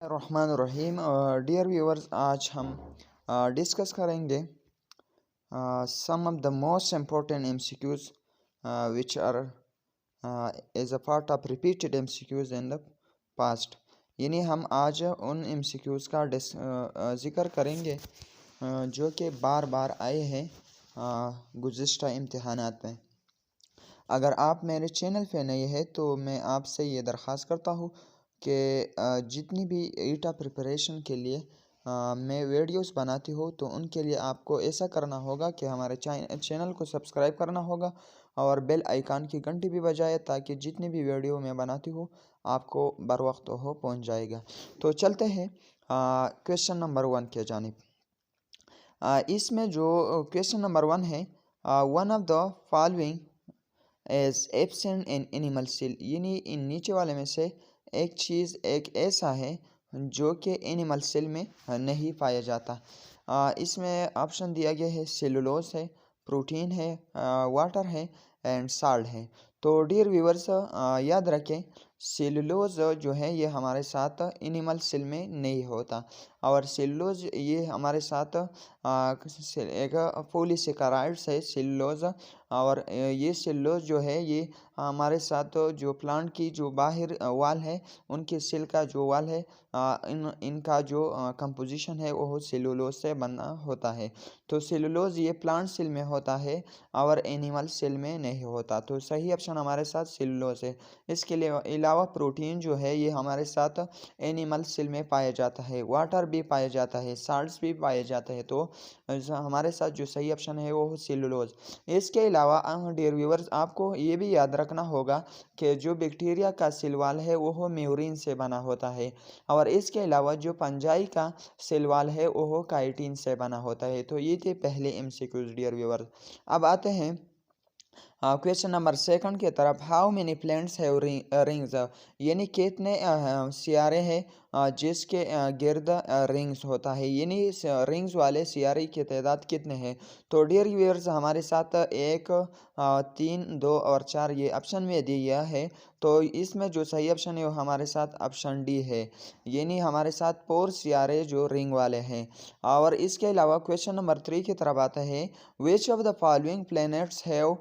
Rahman. Dear viewers, आज हम discuss करेंगे some of the most important MCQs which are as a part of repeated MCQs in the past. यानी हम आज उन एमसीक्यूज का जिक्र करेंगे जो कि बार बार आए हैं गुज़िश्ता इम्तिहानात में। अगर आप मेरे चैनल पे नए हैं तो मैं आपसे ये दरख्वास्त करता हूँ कि जितनी भी ईटा प्रिपरेशन के लिए मैं वीडियोस बनाती हूँ तो उनके लिए आपको ऐसा करना होगा कि हमारे चैनल को सब्सक्राइब करना होगा और बेल आइकन की घंटी भी बजाए ताकि जितनी भी वीडियो मैं बनाती हूँ आपको बर वक्त हो पहुँच जाएगा। तो चलते हैं क्वेश्चन नंबर 1 के जानिब। इसमें जो क्वेश्चन नंबर 1 है, one of the following as absent in animal cell, यानी इन नीचे वाले में से एक चीज़ एक ऐसा है जो कि एनिमल सेल में नहीं पाया जाता। इसमें ऑप्शन दिया गया है सेलुलोज है, प्रोटीन है, वाटर है एंड साल्ट है। तो डियर व्यूअर्स, याद रखें सेलुलोज जो है ये हमारे साथ एनिमल सेल में नहीं होता और सेलुलोज ये हमारे साथ एक पॉलीसेकेराइड्स है सेलुलोज। और ये सेलुलोज जो है ये हमारे साथ जो प्लांट की जो बाहर वाल है उनके सेल का जो वाल है इनका जो कंपोजिशन है वो सेलुलोज से बना होता है। तो सेलुलोज ये प्लांट सेल में होता है और एनिमल सेल में नहीं होता। तो सही ऑप्शन हमारे साथ सेलुलोज है। इसके अलावा प्रोटीन जो है ये हमारे साथ एनिमल सेल में पाया जाता है, वाटर भी पाया जाता है, साल्ट्स भी पाए जाते हैं। तो हमारे साथ जो सही ऑप्शन है वो सेलुलोज। इसके अलावा डियर व्यूअर्स, आपको ये भी याद रखना होगा कि जो बैक्टीरिया का सेल वाल है वो म्यूरिन से बना होता है और इसके अलावा जो पंजाई का सेल वाल है वो काइटिन से बना होता है। तो ये थे पहले एमसीक्यूज डियर व्यूअर्स। अब आते हैं क्वेश्चन नंबर 2 की तरफ। How many planets have rings, यानी कितने सियारे हैं जिसके गिर्द रिंग्स होता है, यानी रिंग्स वाले सियारे की तादाद कितने हैं। तो डियर व्यूअर्स, हमारे साथ 1, 3, 2 और 4 ये ऑप्शन में दिया है। तो इसमें जो सही ऑप्शन है वो हमारे साथ ऑप्शन डी है, यानी हमारे साथ 4 सियारे जो रिंग वाले हैं। और इसके अलावा क्वेश्चन नंबर 3 की तरफ आता है, which of the following planets have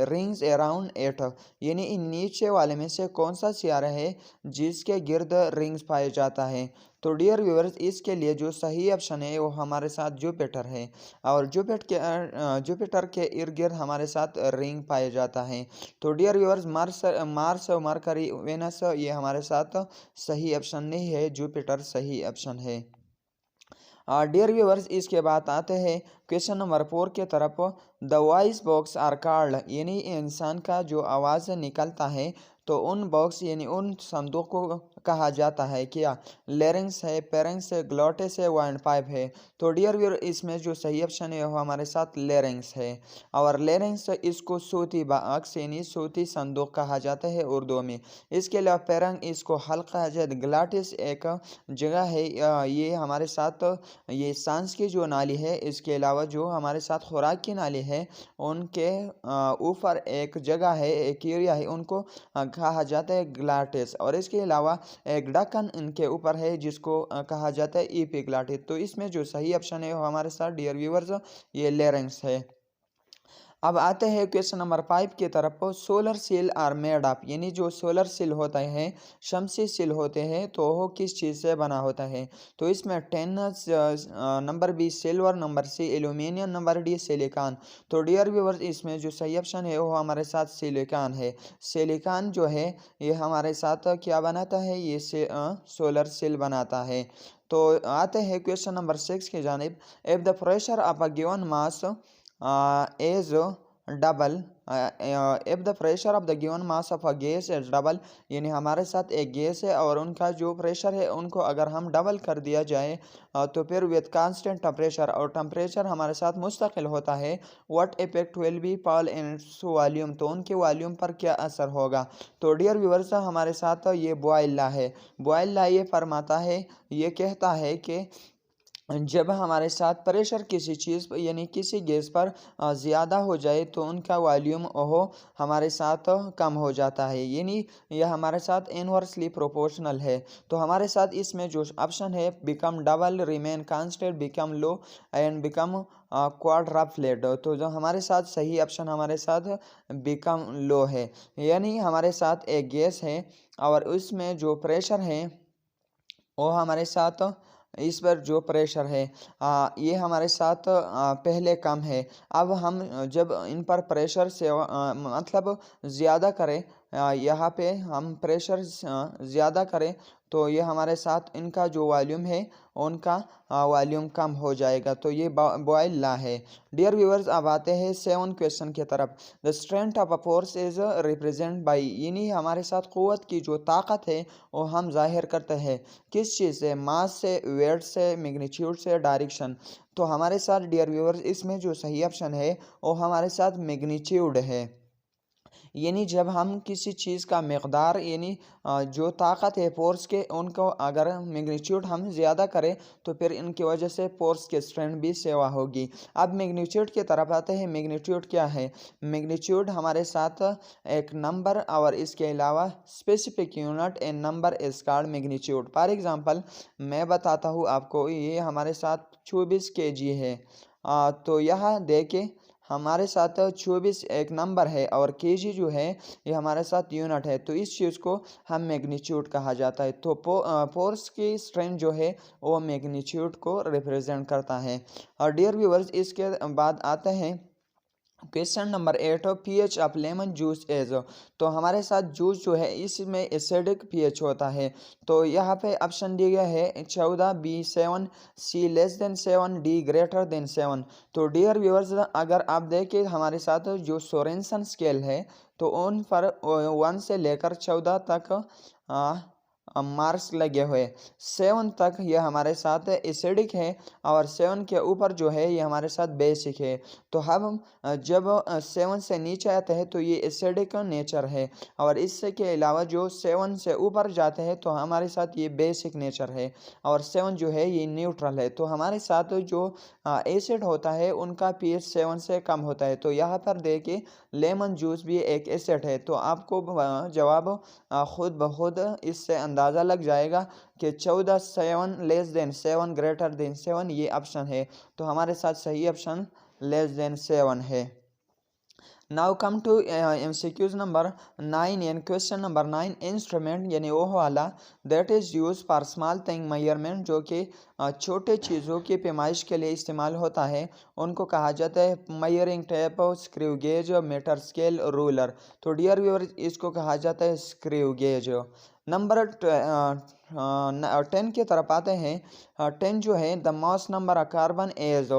rings around it, यानी इन नीचे वाले में से कौन सा सियारा है जिसके गिर्द रिंग्स पाए जाता है। तो डियर व्यूअर्स, इसके लिए जो सही ऑप्शन है वो हमारे साथ जुपिटर है और जुपिटर के इर्द गिर्द हमारे साथ रिंग पाए जाता है। तो dear viewers, Mars Mercury Venus ये हमारे साथ सही ऑप्शन नहीं है, जुपिटर सही ऑप्शन है। डियर व्यूअर्स, इसके बाद आते हैं क्वेश्चन नंबर 4 के तरफ। The voice box are called, यानी इंसान का जो आवाज़ निकलता है तो उन बॉक्स यानी उन संदूक को कहा जाता है क्या। लेरिंग्स है, पेरिंग्स है, ग्लॉटिस है, वाइंड पाइप है। तो डियर व्यूअर, इसमें जो सही ऑप्शन है वो हमारे साथ लेरिंग्स है और लेरिंग्स इसको सूती बॉक्स यानी सूती संदूक कहा जाता है उर्दू में। इसके अलावा पेरंग इसको हल्का है, ग्लाटिस एक जगह है ये हमारे साथ ये सांस की जो नाली है, इसके अलावा जो हमारे साथ खुराक की नाली है उनके ऊपर एक जगह है, एक एरिया है, उनको कहा जाता है ग्लाटिस। और इसके अलावा एक ढक्कन इनके ऊपर है जिसको कहा जाता है एपिग्लाटिस। तो इसमें जो सही ऑप्शन है वो हमारे साथ डियर व्यूअर्स ये लेरिंग्स है। अब आते हैं क्वेश्चन नंबर 5 की तरफ। Solar cell are made up, यानी जो सोलर सेल होता है शमसी सेल होते हैं तो वो किस चीज़ से बना होता है। तो इसमें 10 number B silver, number C aluminium, number D silicon. तो डियर व्यूअर्स, इसमें जो सही ऑप्शन है वो हमारे साथ सिलिकॉन है। सिलिकॉन जो है ये हमारे साथ क्या बनाता है, ये सोलर सेल बनाता है। तो आते हैं क्वेश्चन नंबर 6 की जानिब। If the pressure of a given mass is double, if the pressure of the given mass of a gas is double, यानी हमारे साथ एक गैस है और उनका जो प्रेशर है उनको अगर हम डबल कर दिया जाए तो फिर विद कांस्टेंट टेम्परेचर, और टेम्परेचर हमारे साथ मुस्तकिल होता है, what effect will be fall in volume, तो उनके वॉल्यूम पर क्या असर होगा। तो डियर व्यूअर्स, हमारे साथ ये बॉयल लॉ है। बॉयल लॉ ये फरमाता है, ये कहता है कि जब हमारे साथ प्रेशर किसी चीज़ पर यानी किसी गैस पर ज़्यादा हो जाए तो उनका वॉल्यूम ओहो हमारे साथ कम हो जाता है, यानी यह हमारे साथ इन्वर्सली प्रोपोर्शनल है। तो हमारे साथ इसमें जो ऑप्शन है become double, remain constant, become low and become quadruplet, तो जो हमारे साथ सही ऑप्शन हमारे साथ बिकम लो है, यानी हमारे साथ एक गैस है और उसमें जो प्रेशर है वो हमारे साथ इस पर जो प्रेशर है ये हमारे साथ पहले कम है। अब हम जब इन पर प्रेशर से मतलब ज़्यादा करें, यहाँ पे हम प्रेशर ज़्यादा करें तो ये हमारे साथ इनका जो वॉल्यूम है उनका वॉल्यूम कम हो जाएगा। तो ये बॉयल लॉ है। डियर व्यूअर्स, अब आते हैं 7 क्वेश्चन की तरफ। The strength of a force is represent by, यानी हमारे साथ क़ुव्वत की जो ताकत है वो हम जाहिर करते हैं किस चीज़ से? मास से, वेट से, मैग्नीट्यूड से, डायरेक्शन। तो हमारे साथ डियर व्यूअर्स इसमें जो सही ऑप्शन है वो हमारे साथ मैग्नीट्यूड है, यानी जब हम किसी चीज़ का मकदार यानी जो ताकत है फोर्स के उनको अगर मैग्नीट्यूड हम ज़्यादा करें तो फिर इनकी वजह से फोर्स के स्ट्रेंथ भी सेवा होगी। अब मैग्नीट्यूड की तरफ आते हैं। मैग्नीट्यूड क्या है? मैग्नीट्यूड हमारे साथ एक नंबर और इसके अलावा specific unit A number is called magnitude. For example मैं बताता हूँ आपको, ये हमारे साथ 24 kg है। तो यह देखें हमारे साथ 24 एक नंबर है और केजी जो है ये हमारे साथ यूनिट है, तो इस चीज़ को हम मैग्नीट्यूड कहा जाता है। तो फोर्स की स्ट्रेंथ जो है वो मैग्नीट्यूड को रिप्रेजेंट करता है। और डियर व्यूअर्स, इसके बाद आते हैं question number 8, pH of lemon juice is. तो हमारे साथ जूस जो है इसमें एसिडिक पीएच होता है। तो यहाँ पे ऑप्शन दिया गया है 14, B 7, C less than 7, D greater than 7। तो डियर व्यूअर्स, अगर आप देखें हमारे साथ जो सोरेनसन स्केल है तो उन पर 1 से लेकर 14 तक मार्क्स लगे हुए। 7 तक यह हमारे साथ एसिडिक है और 7 के ऊपर जो है ये हमारे साथ बेसिक है। तो हम जब 7 से नीचे आते हैं तो ये एसिडिक नेचर है और इससे के अलावा जो 7 से ऊपर जाते हैं तो हमारे साथ ये बेसिक नेचर है और 7 जो है ये न्यूट्रल है। तो हमारे साथ जो एसिड होता है उनका पीएच 7 से कम होता है। तो यहाँ पर देखिए लेमन जूस भी एक एसिड है। तो आपको जवाब खुद ब खुद इससे अंदाज़ा लग जाएगा कि 14, 7 लेस देन 7 ग्रेटर देन 7 ये ऑप्शन है। तो हमारे साथ सही ऑप्शन लेस देन 7 है। Now come to MCQs number 9 and question number 9, instrument यानी वो वाला that is use for small thing measurement, जो कि छोटे चीज़ों की पैमाइश के लिए इस्तेमाल होता है, उनको कहा जाता है measuring tape, screw gauge, metre scale, ruler. तो डियर व्यूअर, इसको कहा जाता है स्क्रू गेज। नंबर 10 की तरफ आते हैं। 10 जो है the mass number of carbon is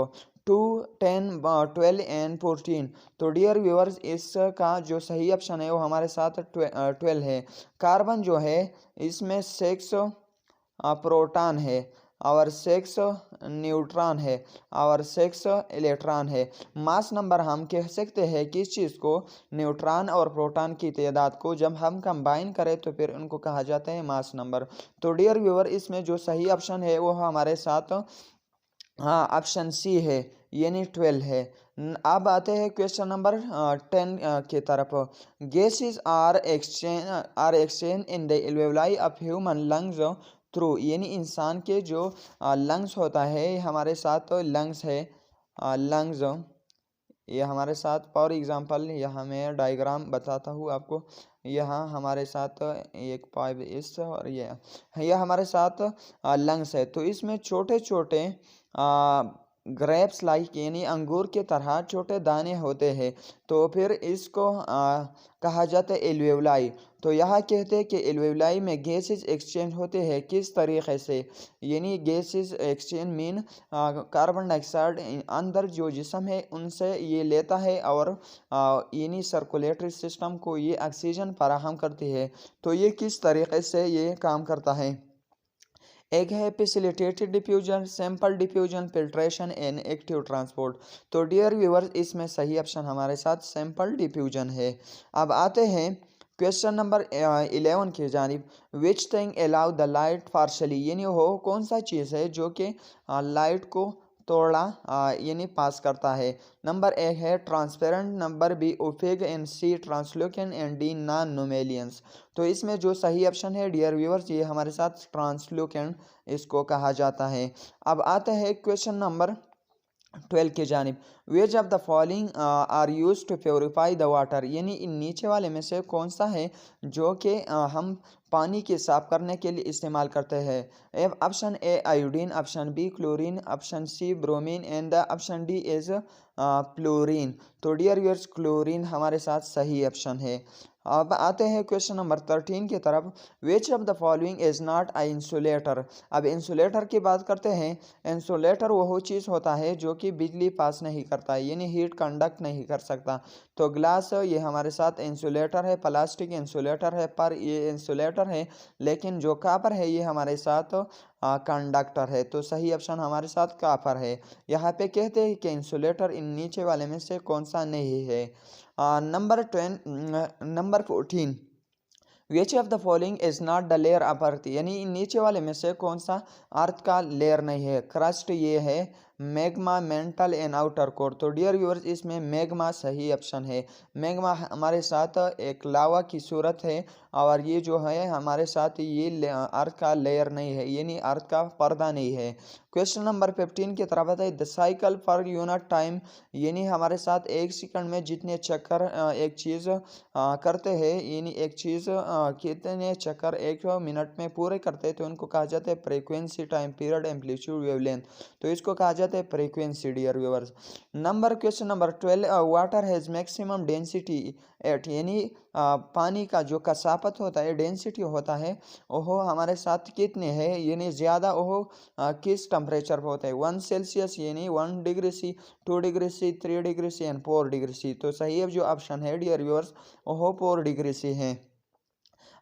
2, 10, 12 and 14। तो डियर व्यूअर्स, इसका जो सही ऑप्शन है वो हमारे साथ 12 है। कार्बन जो है इसमें 6 प्रोटॉन है और 6 न्यूट्रॉन है और 6 इलेक्ट्रॉन है। मास नंबर हम कह सकते हैं कि इस चीज़ को न्यूट्रॉन और प्रोटॉन की तादाद को जब हम कंबाइन करें तो फिर उनको कहा जाता है मास नंबर। तो डियर व्यूअर, इसमें जो सही ऑप्शन है वो हमारे साथ ऑप्शन सी है, यानी 12 है। अब आते हैं क्वेश्चन नंबर 10 की तरफ। Gases are exchange in the alveoli of human lungs through, यानी इंसान के जो लंग्स होता है हमारे साथ लंग्स है। लंग्स ये हमारे साथ फॉर एग्जांपल यहाँ मैं डायग्राम बताता हूँ आपको। यहाँ हमारे साथ एक पाइप इस और ये हमारे साथ लंग्स है। तो इसमें छोटे छोटे ग्रेप्स लाइक यानी अंगूर के तरह छोटे दाने होते हैं। तो फिर इसको कहा जाता है एल्वेओलाई। तो यहाँ कहते हैं कि एल्वेओलाई में गैसेस एक्सचेंज होते हैं किस तरीके से, यानी gases exchange mean carbon dioxide अंदर जो जिस्म है उनसे ये लेता है और यानी सर्कुलेटरी सिस्टम को ये ऑक्सीजन फराहम करती है। तो ये किस तरीके से ये काम करता है? एक है facilitated diffusion, sample diffusion, filtration and active transport. तो डियर व्यूअर्स, इसमें सही ऑप्शन हमारे साथ सैंपल डिफ्यूजन है। अब आते हैं क्वेश्चन नंबर 11 की जानिब, which thing allow the light partially, यानी वो कौन सा चीज़ है जो कि लाइट को थोड़ा यानी पास करता है। नंबर ए है transparent, number B opaque and C translucent and D non luminous. तो इसमें जो सही ऑप्शन है डियर व्यूअर्स, ये हमारे साथ ट्रांसलूकेंट इसको कहा जाता है। अब आते हैं क्वेश्चन नंबर 12 की जानिब, which of the following are use to purify the water, यानी इन नीचे वाले में से कौन सा है जो कि हम पानी के साफ करने के लिए इस्तेमाल करते हैं। Option A iodine, option B chlorine, option C bromine and the option D is fluorine. तो डियर व्यूअर्स, क्लोरीन हमारे साथ सही ऑप्शन है। अब आते हैं क्वेश्चन नंबर 13 की तरफ, विच of the following is not a insulator. अब इंसुलेटर की बात करते हैं। इंसुलेटर वह चीज़ होता है जो कि बिजली पास नहीं करता, यानी हीट कंडक्ट नहीं कर सकता। तो ग्लास ये हमारे साथ इंसुलेटर है, प्लास्टिक इंसुलेटर है, पर ये इंसुलेटर है, लेकिन जो कापर है ये हमारे साथ कंडक्टर है। तो सही ऑप्शन हमारे साथ कापर है। यहाँ पे कहते हैं कि इंसुलेटर इन नीचे वाले में से कौन सा नहीं है। Number 14, which of the following is not the layer of earth, यानी नीचे वाले में से कौन सा अर्थ का लेयर नहीं है। क्रस्ट ये है, magma, mental and outer core. तो डियर व्यूअर्स, इसमें मैग्मा सही ऑप्शन है। मैग्मा हमारे साथ एक लावा की सूरत है, और ये जो है हमारे साथ ये अर्थ का लेयर नहीं है, यानी अर्थ का पर्दा नहीं है। क्वेश्चन नंबर 15 की तरफ आता है, the cycle per unit time, यानी हमारे साथ एक सेकंड में जितने चक्कर एक चीज़ करते हैं, यानी एक चीज़ कितने चक्कर एक मिनट में पूरे करते हैं, तो उनको कहा जाता है frequency, time period, amplitude, wavelength. तो इसको कहा जाता है frequency dear viewers. Question number 12, water has maximum density at, यानी पानी का जो कसाफत होता है, डेंसिटी होता है, वह हमारे साथ कितने हैं, यानी ज़्यादा वह किस टेम्परेचर पर होता है। 1 सेल्सियस, यानी 1 degree C, 2 degree C, 3 degree C and 4 degree C. तो सही है जो ऑप्शन है डियर व्यूअर्स, वह 4 डिग्री सी है।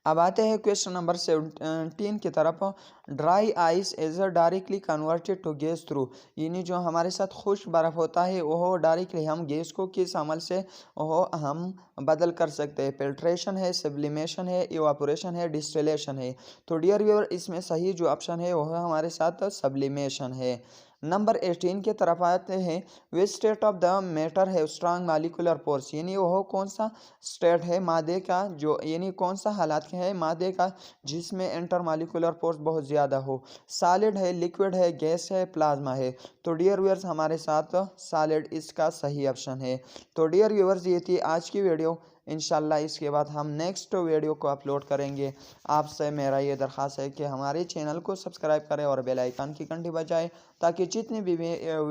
अब आते हैं क्वेश्चन नंबर 17 की तरफ, dry ice is directly converted to gas through, यानी जो हमारे साथ खुश्क बर्फ़ होता है वह डायरेक्टली हम गैस को किस अमल से वह हम बदल कर सकते हैं। फिल्ट्रेशन है, सब्लिमेशन है, इवापोरेशन है, डिस्टिलेशन है। तो डियर व्यूअर, इसमें सही जो ऑप्शन है वह हमारे साथ सब्लिमेशन है। नंबर 18 की तरफ आते हैं, which state of the matter है स्ट्रांग मालिकुलर फोर्स, यानी वह कौन सा स्टेट है मादे का, जो यानी कौन सा हालात है मादे का जिसमें इंटर मालिकुलर फोर्स बहुत ज़्यादा हो। सॉलिड है, लिक्विड है, गैस है, प्लाज्मा है। तो डियर व्यूअर्स, हमारे साथ सॉलिड इसका सही ऑप्शन है। तो डियर व्यूअर्स, ये थी आज की वीडियो। इंशाल्लाह इसके बाद हम नेक्स्ट वीडियो को अपलोड करेंगे। आपसे मेरा ये दरख्वास्त है कि हमारे चैनल को सब्सक्राइब करें और बेल आइकन की घंटी बजाएं, ताकि जितनी भी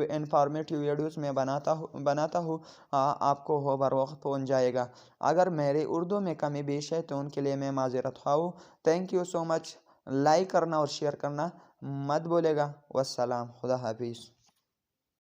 इंफॉर्मेटिव वीडियोस मैं बनाता हूँ आपको हो बर वक्त पहुँच जाएगा। अगर मेरे उर्दू में कमी पेश है तो उनके लिए मैं माज़रत ख्वाह हूँ। Thank you so much. Like करना और शेयर करना मत भूलेगा। वस्सलाम, खुदा हाफिज़।